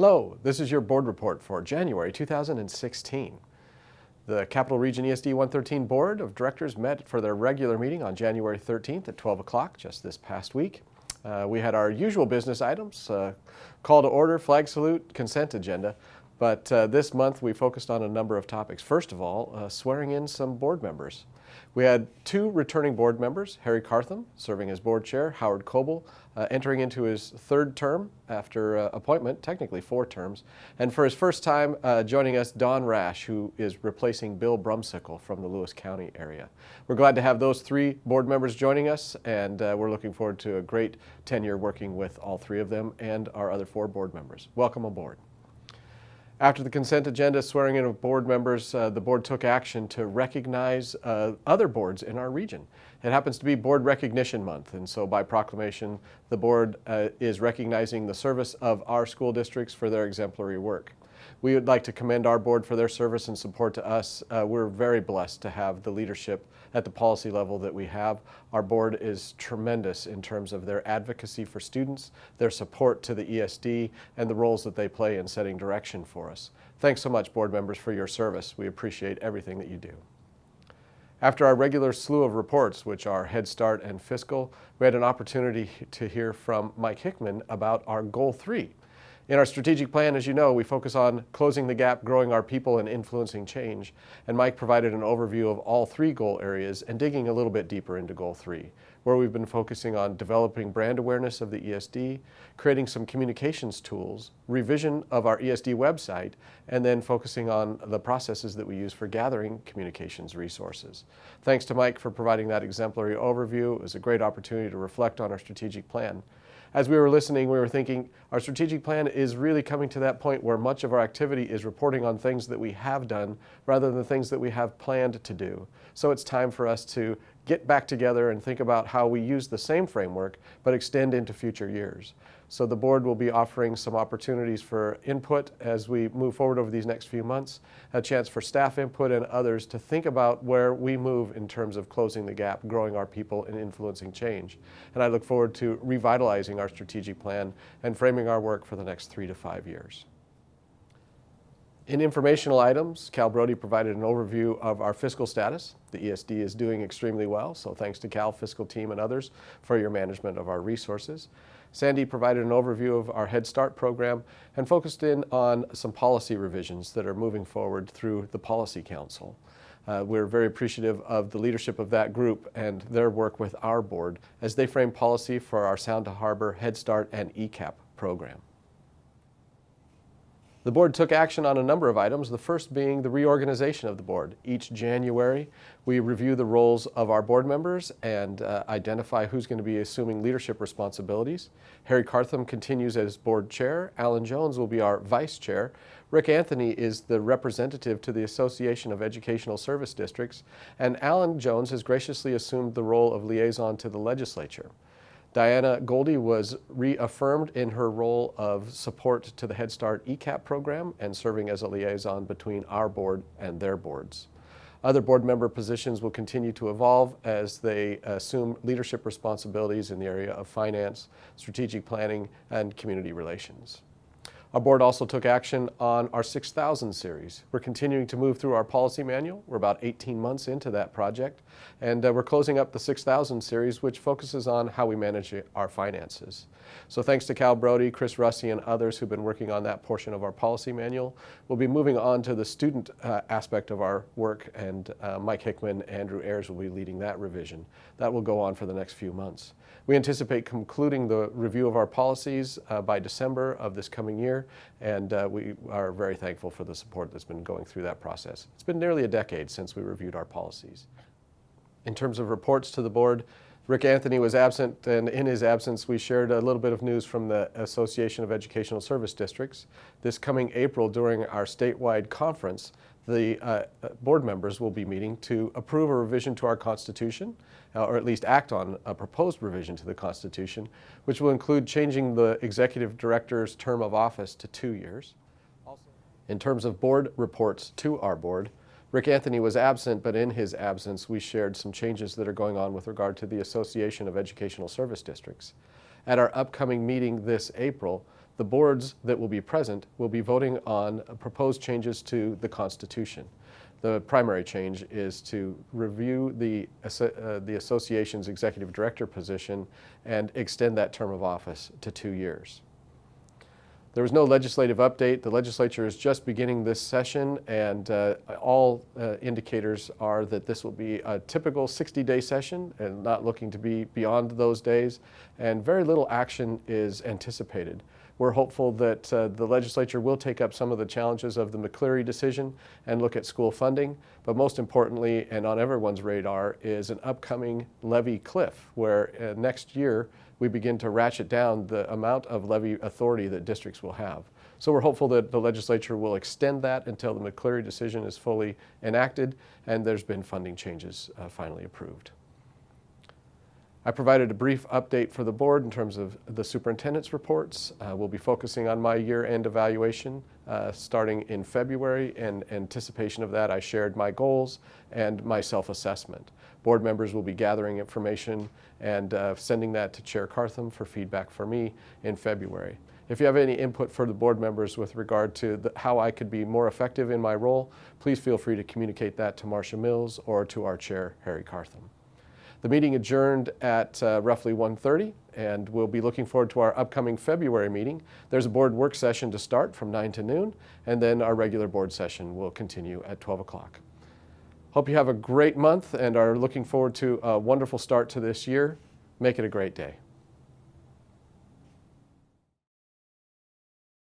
Hello, this is your board report for January 2016. The Capital Region ESD 113 Board of Directors met for their regular meeting on January 13th at 12 o'clock, just this past week. We had our usual business items, call to order, flag salute, consent agenda, but this month we focused on a number of topics. First of all, swearing in some board members. We had two returning board members, Harry Cartham, serving as board chair, Howard Coble, entering into his third term after appointment, technically 4 terms, and for his first time joining us, Don Rash, who is replacing Bill Brumsicle from the Lewis County area. We're glad to have those 3 board members joining us, and we're looking forward to a great tenure working with all 3 of them and our other 4 board members. Welcome aboard. After the consent agenda swearing in of board members, the board took action to recognize other boards in our region. It happens to be Board Recognition Month, and so by proclamation, the board is recognizing the service of our school districts for their exemplary work. We would like to commend our board for their service and support to us. We're very blessed to have the leadership at the policy level that we have. Our board is tremendous in terms of their advocacy for students, their support to the ESD, and the roles that they play in setting direction for us. Thanks so much, board members, for your service. We appreciate everything that you do. After our regular slew of reports, which are Head Start and Fiscal, we had an opportunity to hear from Mike Hickman about our Goal 3. In our strategic plan, as you know, we focus on closing the gap, growing our people, and influencing change. And Mike provided an overview of all 3 goal areas and digging a little bit deeper into Goal 3, where we've been focusing on developing brand awareness of the ESD, creating some communications tools, revision of our ESD website, and then focusing on the processes that we use for gathering communications resources. Thanks to Mike for providing that exemplary overview. It was a great opportunity to reflect on our strategic plan. As we were listening, we were thinking our strategic plan is really coming to that point where much of our activity is reporting on things that we have done rather than things that we have planned to do. So it's time for us to get back together and think about how we use the same framework but extend into future years. So the board will be offering some opportunities for input as we move forward over these next few months, a chance for staff input and others to think about where we move in terms of closing the gap, growing our people, and influencing change. And I look forward to revitalizing our strategic plan and framing our work for the next 3 to 5 years. In informational items, Cal Brody provided an overview of our fiscal status. The ESD is doing extremely well, so thanks to Cal fiscal team and others for your management of our resources. Sandy provided an overview of our Head Start program and focused in on some policy revisions that are moving forward through the Policy Council. We're very appreciative of the leadership of that group and their work with our board as they frame policy for our Sound to Harbor, Head Start, and ECAP program. The board took action on a number of items, the first being the reorganization of the board. Each January, we review the roles of our board members and identify who's going to be assuming leadership responsibilities. Harry Cartham continues as board chair. Alan Jones will be our vice chair. Rick Anthony is the representative to the Association of Educational Service Districts, and Alan Jones has graciously assumed the role of liaison to the legislature. Diana Goldie was reaffirmed in her role of support to the Head Start ECAP program and serving as a liaison between our board and their boards. Other board member positions will continue to evolve as they assume leadership responsibilities in the area of finance, strategic planning, and community relations. Our board also took action on our 6000 series. We're continuing to move through our policy manual. We're about 18 months into that project, and we're closing up the 6000 series, which focuses on how we manage our finances. So thanks to Cal Brody, Chris Russi, and others who've been working on that portion of our policy manual. We'll be moving on to the student aspect of our work, and Mike Hickman, Andrew Ayers will be leading that revision. That will go on for the next few months. We anticipate concluding the review of our policies by December of this coming year, and we are very thankful for the support that's been going through that process. It's been nearly a decade since we reviewed our policies. In terms of reports to the board, Rick Anthony was absent, and in his absence, we shared a little bit of news from the Association of Educational Service Districts. This coming April, during our statewide conference, the board members will be meeting to approve a revision to our Constitution, or at least act on a proposed revision to the Constitution, which will include changing the executive director's term of office to 2 years. In terms of board reports to our board, Rick Anthony was absent, but in his absence, we shared some changes that are going on with regard to the Association of Educational Service Districts. At our upcoming meeting this April, the boards that will be present will be voting on proposed changes to the Constitution. The primary change is to review the association's executive director position and extend that term of office to 2 years. There was no legislative update. The legislature is just beginning this session, and all indicators are that this will be a typical 60-day session and not looking to be beyond those days, and very little action is anticipated. We're hopeful that the legislature will take up some of the challenges of the McCleary decision and look at school funding, but most importantly, and on everyone's radar, is an upcoming levy cliff, where next year we begin to ratchet down the amount of levy authority that districts will have. So we're hopeful that the legislature will extend that until the McCleary decision is fully enacted and there's been funding changes finally approved. I provided a brief update for the board in terms of the superintendent's reports. We'll be focusing on my year-end evaluation starting in February. In anticipation of that, I shared my goals and my self-assessment. Board members will be gathering information and sending that to Chair Cartham for feedback for me in February. If you have any input for the board members with regard to how I could be more effective in my role, please feel free to communicate that to Marcia Mills or to our chair, Harry Cartham. The meeting adjourned at roughly 1:30, and we'll be looking forward to our upcoming February meeting. There's a board work session to start from 9 to noon, and then our regular board session will continue at 12 o'clock. Hope you have a great month and are looking forward to a wonderful start to this year. Make it a great day.